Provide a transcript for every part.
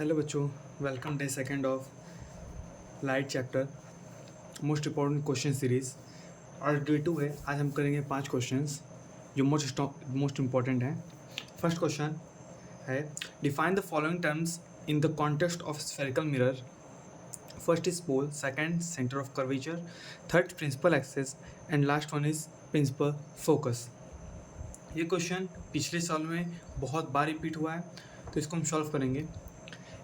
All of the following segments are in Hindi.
हेलो बच्चों, welcome day second of light chapter most important question series. आज डे 2 है। आज हम करेंगे 5 क्वेश्चंस जो मोस्ट इम्पॉर्टेंट हैं। फर्स्ट क्वेश्चन है, define the following terms in the context of spherical mirror. First is pole, second centre of curvature, third principal axis and last one is principal focus. ये क्वेश्चन पिछले साल में बहुत बार रिपीट हुआ है, तो इसको हम सॉल्व करेंगे।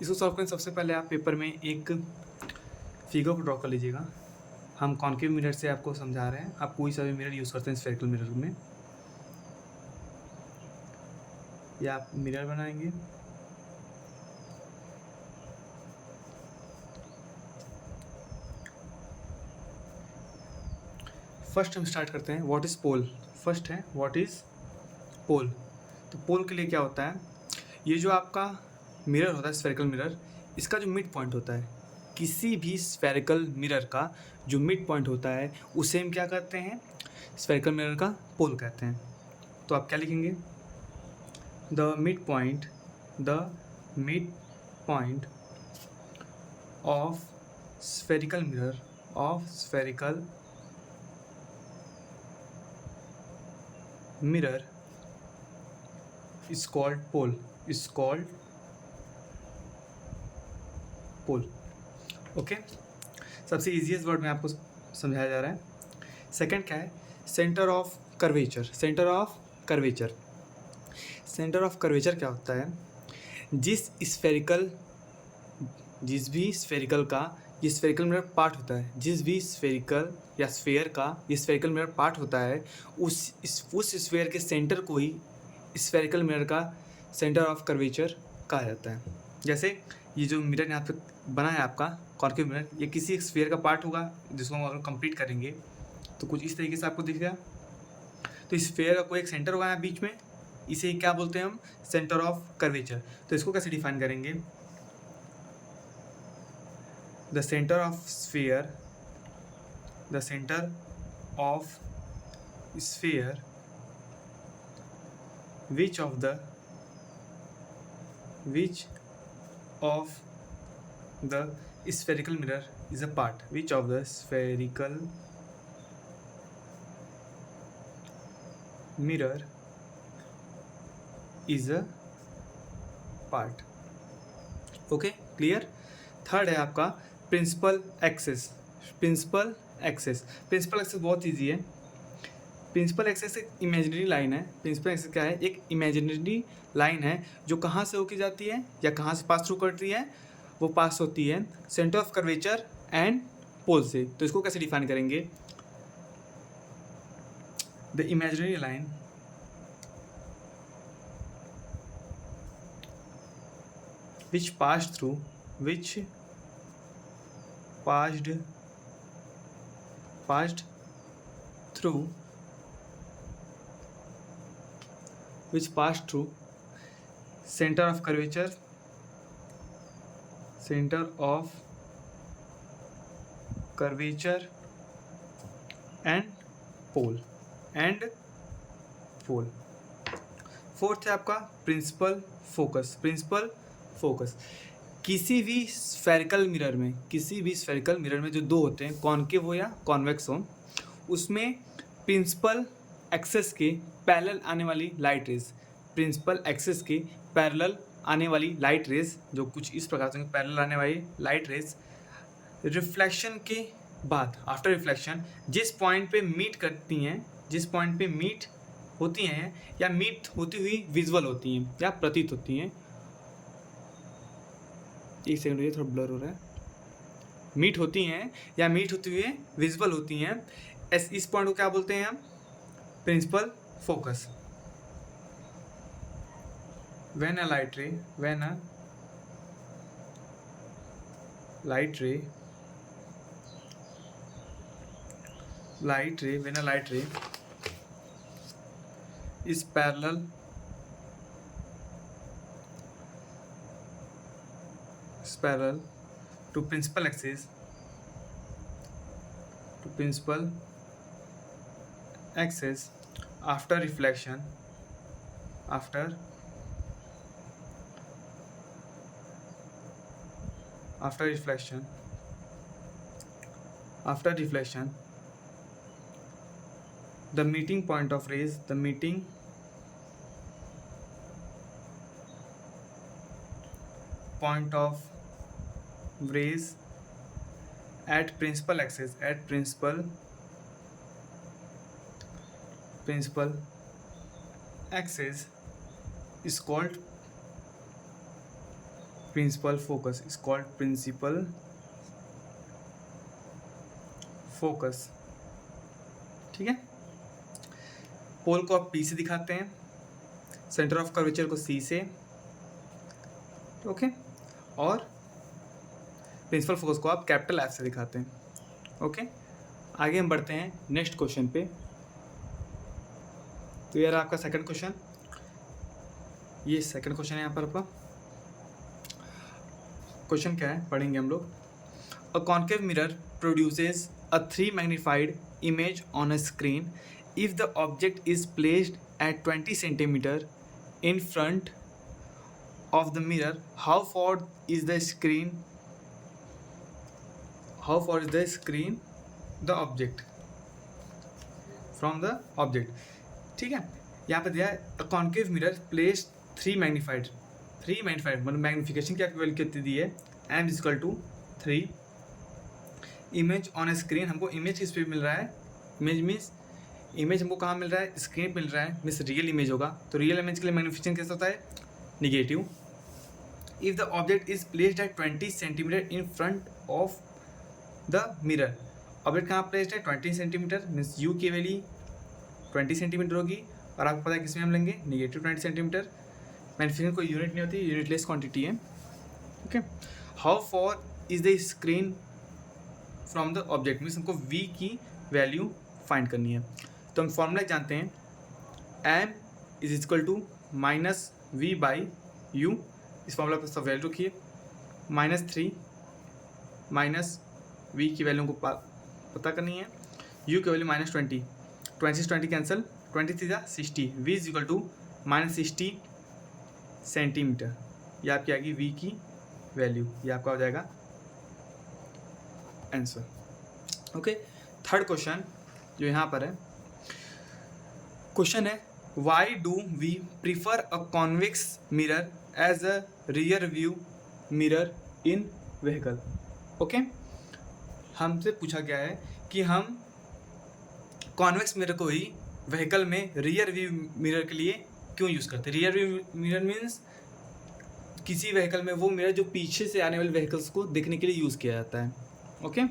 इसको सॉल्व करने सबसे पहले आप पेपर में एक फिगर को ड्रॉ कर लीजिएगा। हम कॉन्केव मिरर से आपको समझा रहे हैं, आप कोई सा भी मिरर यूज़ करते हैं स्फेरिकल मिरर में, या आप मिरर बनाएंगे। फर्स्ट हम स्टार्ट करते हैं, व्हाट इज़ पोल। फर्स्ट है व्हाट इज़ पोल। तो पोल के लिए क्या होता है, ये जो आपका मिरर होता है स्फेरिकल मिरर, इसका जो मिड पॉइंट होता है, किसी भी स्फेरिकल मिरर का जो मिड पॉइंट होता है उसे हम क्या कहते हैं, स्फेरिकल मिरर का पोल कहते हैं। तो आप क्या लिखेंगे, the mid point of spherical mirror is called pole. Okay, सबसे इजीएस्ट वर्ड में आपको समझाया जा रहा है। सेकंड क्या है, सेंटर ऑफ कर्वेचर क्या होता है, जिस भी स्फेरिकल का ये स्फेरिकल मिरर पार्ट होता है, जिस भी स्फेरिकल या स्फेयर का ये स्फेरिकल मिरर पार्ट होता है, उस स्फेयर के सेंटर को ही स्फेरिकल मिरर का सेंटर ऑफ कर्वेचर कहा जाता है। जैसे ये जो मिरर यहाँ पे बना है आपका कॉन्केव मिरर, ये किसी एक स्फेयर का पार्ट होगा जिसको हम कंप्लीट करेंगे तो कुछ इस तरीके से आपको दिखेगा। तो इस स्फेयर का कोई एक सेंटर होगा यहाँ बीच में, इसे क्या बोलते हैं हम, सेंटर ऑफ कर्वेचर। तो इसको कैसे डिफाइन करेंगे, the centre of sphere which of the spherical mirror is a part, which of the spherical mirror is a part। Okay, clear. Third है आपका प्रिंसिपल एक्सिस बहुत इजी है। प्रिंसिपल एक्सिस एक इमेजिनरी लाइन है। प्रिंसिपल एक्सिस क्या है, एक इमेजिनरी लाइन है जो कहाँ से होके जाती है या कहाँ से पास थ्रू करती है, वो पास होती है centre of curvature and pole से। तो इसको कैसे डिफाइन करेंगे, the imaginary line which passed through center of curvature and pole। Fourth है आपका प्रिंसिपल फोकस। किसी भी स्फेरिकल मिरर में जो दो होते हैं, कॉनकेव हो या कॉन्वेक्स हो, उसमें प्रिंसिपल एक्सिस के पैरेलल आने वाली लाइट रेज जो कुछ इस प्रकार से पैरेलल आने वाली लाइट रेज रिफ्लेक्शन के बाद, आफ्टर रिफ्लेक्शन जिस पॉइंट पे मीट होती हैं या मीट होती हुई विजुअल होती हैं या प्रतीत होती हैं, एक सेकंड, ये थोड़ा ब्लर हो रहा है, मीट होती हैं या मीट होती हुई विजुअल होती हैं, इस पॉइंट को क्या बोलते हैं हम, principal focus. when a light ray is parallel to principal axis after reflection after reflection, the meeting point of rays, the meeting point of rays at principal axis, is called principal focus, ठीक है। पोल को आप P से दिखाते हैं, सेंटर ऑफ कर्वेचर को C से, ओके, और प्रिंसिपल फोकस को आप कैपिटल F से दिखाते हैं, ओके। आगे हम बढ़ते हैं नेक्स्ट क्वेश्चन पे। तो यार आपका सेकंड क्वेश्चन, ये सेकंड क्वेश्चन है यहाँ पर आपका। क्वेश्चन क्या है पढ़ेंगे हम लोग। A concave mirror produces a 3 magnified image on a screen if the object is placed at 20 centimeter in front of the mirror. How far is the screen the object from the object? ठीक है, यहाँ पे दिया है a concave mirror placed 3 magnified मतलब मैग्निफिकेशन की वैल्यू कितनी दी है, m is equal to 3, image on screen, हमको इमेज किस पे मिल रहा है, इमेज हमको कहाँ मिल रहा है, स्क्रीन पे मिल रहा है, मीन्स रियल इमेज होगा। तो रियल इमेज के लिए मैग्निफिकेशन कैसा होता है, negative. If the object is placed at 20 centimetre in front of the mirror, object कहाँ प्लेस्ड है, 20 सेंटीमीटर, मीन्स यू की वैल्यू 20 सेंटीमीटर होगी, और आपको पता है किस में हम लेंगे, निगेटिव 20 सेंटीमीटर। मैग्निफिकेशन कोई यूनिट नहीं होती, यूनिटलेस क्वान्टिटी है, okay. How for is the screen from the object, means हमको v की वैल्यू फाइंड करनी है। तो हम फॉर्मूला जानते हैं, m is equal to minus v by u, इस फॉर्मूला पर सब वैल्यू रखिए, -3 माइनस v की वैल्यू को पता करनी है, u की वैल्यू -20, 20 कैंसिल, 20 थी 60, v is equal to -60 centimetre, ये आपकी आएगी v की वैल्यू, ये आपका हो जाएगा आंसर, ओके। थर्ड क्वेश्चन जो यहाँ पर है, क्वेश्चन है why do we prefer a convex mirror as a rear view mirror in vehicle, okay. हमसे पूछा गया है कि हम कॉन्वेक्स मिरर को ही व्हीकल में रियर व्यू मिरर के लिए क्यों यूज़ करते हैं। रियर व्यू मिरर मीन्स किसी व्हीकल में वो मिरर जो पीछे से आने वाले व्हीकल्स को देखने के लिए यूज़ किया जाता है, ओके।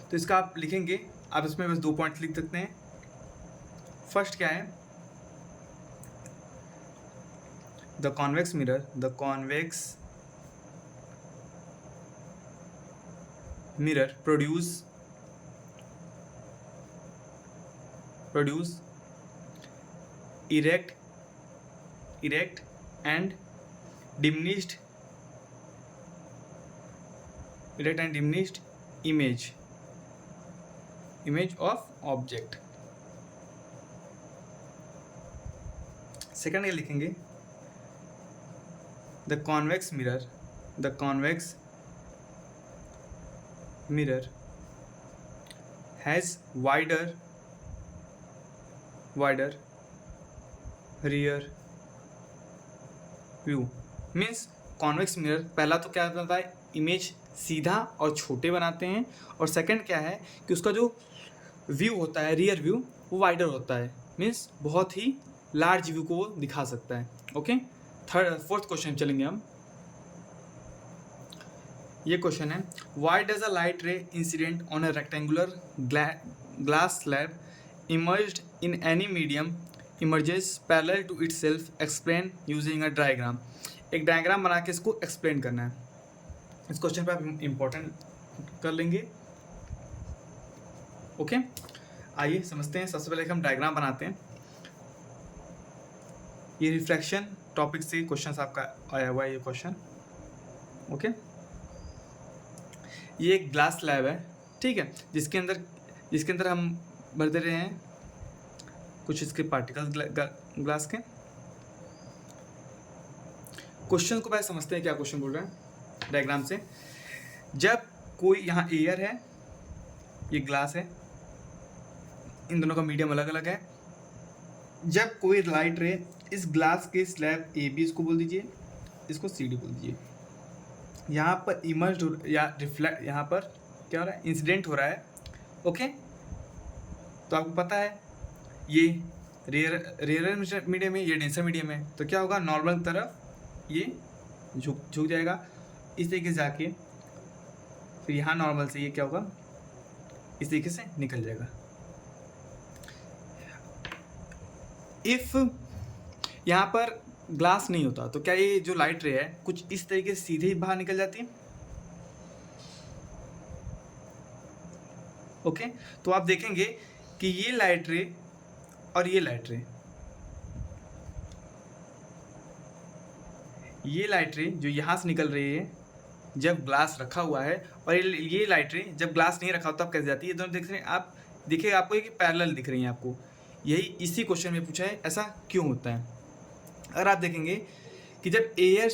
तो इसका आप लिखेंगे, आप इसमें बस 2 पॉइंट लिख सकते हैं। फर्स्ट क्या है, the convex mirror produce erect and diminished image of object। Second ये लिखेंगे, the convex mirror has wider rear view, means convex mirror पहला तो क्या बनता है, इमेज सीधा और छोटे बनाते हैं, और सेकंड क्या है कि उसका जो व्यू होता है, रियर व्यू, वो वाइडर होता है, मीन्स बहुत ही लार्ज व्यू को दिखा सकता है, ओके। फोर्थ क्वेश्चन चलेंगे हम। ये क्वेश्चन है, why does a light ray incident on a rectangular glass slab emerged in any medium emerges parallel to itself, explain using a diagram. एक डायग्राम बना के इसको एक्सप्लेन करना है। इस क्वेश्चन पे आप इम्पोर्टेंट कर लेंगे, ओके। आइए समझते हैं। सबसे पहले हम डायग्राम बनाते हैं। ये रिफ्लेक्शन टॉपिक से क्वेश्चन आपका आया हुआ है, ये क्वेश्चन, ओके। ये एक ग्लास स्लैब है, ठीक है, जिसके अंदर हम भर दे रहे हैं कुछ इसके पार्टिकल्स ग्लास के। क्वेश्चन को पहले समझते हैं क्या क्वेश्चन बोल रहे हैं। डायग्राम से। जब कोई यहाँ एयर है, ये ग्लास है, इन दोनों का मीडियम अलग अलग है। जब कोई लाइट रे इस ग्लास के स्लैब ए बी, इसको बोल दीजिए, इसको सी डी बोल दीजिए, यहाँ पर इमर्ज या रिफ्लेक्ट, यहाँ पर क्या हो रहा है, इंसिडेंट हो रहा है। ओके, तो आपको पता है ये रेयर मीडियम है, ये डेंसर मीडियम है, तो क्या होगा, नॉर्मल तरफ ये झुक जाएगा इस तरीके से जाके, फिर यहाँ नॉर्मल से ये क्या होगा, इस तरीके से निकल जाएगा। इफ़ यहाँ पर ग्लास नहीं होता तो क्या ये जो लाइट रे है कुछ इस तरीके से सीधे ही बाहर निकल जाती है। ओके, तो आप देखेंगे कि ये लाइट रे और ये लाइट रे, ये लाइट रे जो यहाँ से निकल रही है जब ग्लास रखा हुआ है, और ये लाइट रे जब ग्लास नहीं रखा होता तब कैसे जाती है, ये दोनों देख रहे हैं आप, देखिए आपको एक पैरेलल दिख रही हैं आपको। यही इसी क्वेश्चन में पूछा है, ऐसा क्यों होता है। अगर आप देखेंगे कि जब एयर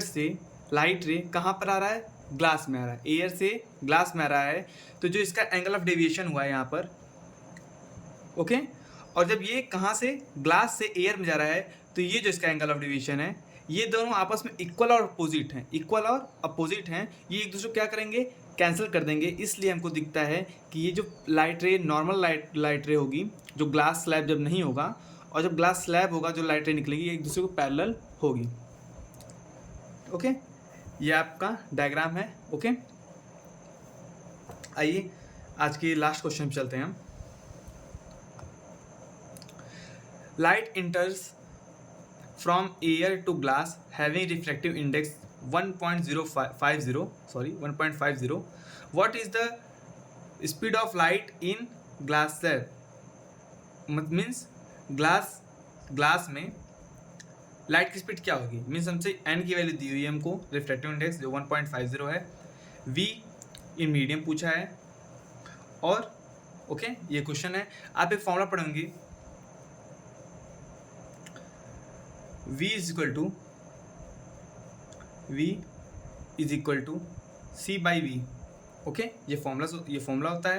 से लाइट रे कहाँ पर आ रहा है, ग्लास में आ रहा है, एयर से ग्लास में आ रहा है, तो जो इसका एंगल ऑफ डेविएशन हुआ है यहाँ पर, ओके, और जब ये कहाँ से, ग्लास से एयर में जा रहा है, तो ये जो इसका एंगल ऑफ डेविएशन है, ये दोनों आपस में इक्वल और अपोजिट हैं, ये एक दूसरे को क्या करेंगे, कैंसिल कर देंगे। इसलिए हमको दिखता है कि ये जो लाइट रे नॉर्मल लाइट रे होगी, जो ग्लास स्लैब जब नहीं होगा, और जब ग्लास स्लैब होगा जो लाइट रे निकलेगी एक दूसरे को पैरेलल होगी। ओके, ये आपका डायग्राम है। ओके, आइए आज के लास्ट क्वेश्चन पे चलते हैं हम। Light इंटर्स from air to glass having refractive index 1.50, what is the speed of light in glass slab? Means glass में लाइट की स्पीड क्या होगी, मीन्स हमसे n की वैल्यू दी हुई है हमको, रिफ्रैक्टिव इंडेक्स जो 1.50 है, v इन मीडियम पूछा है, और ओके ये क्वेश्चन है। आप एक फॉर्मूला पढ़ेंगे, V is equal to C by v. Okay, ये फॉर्मूला होता है,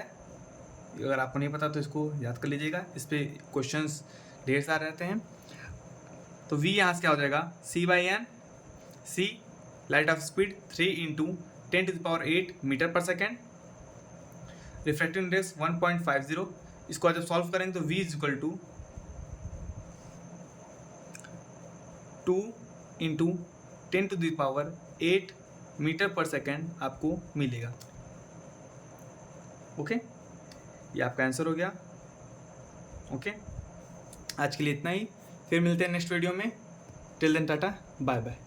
अगर आपको नहीं पता तो इसको याद कर लीजिएगा, इस पर क्वेश्चंस ढेर सारे रहते हैं। तो V यहाँ से क्या हो जाएगा, C by n, C light of speed 3 × 10⁸ metre पर सेकेंड, रिफ्रैक्टिव इंडेक्स 1.50, इसको जब सॉल्व करेंगे तो V is equal to 2 × 10⁸ metre पर सेकेंड आपको मिलेगा। ओके, ये आपका आंसर हो गया। ओके, आज के लिए इतना ही, फिर मिलते हैं नेक्स्ट वीडियो में। Till then tata, bye bye.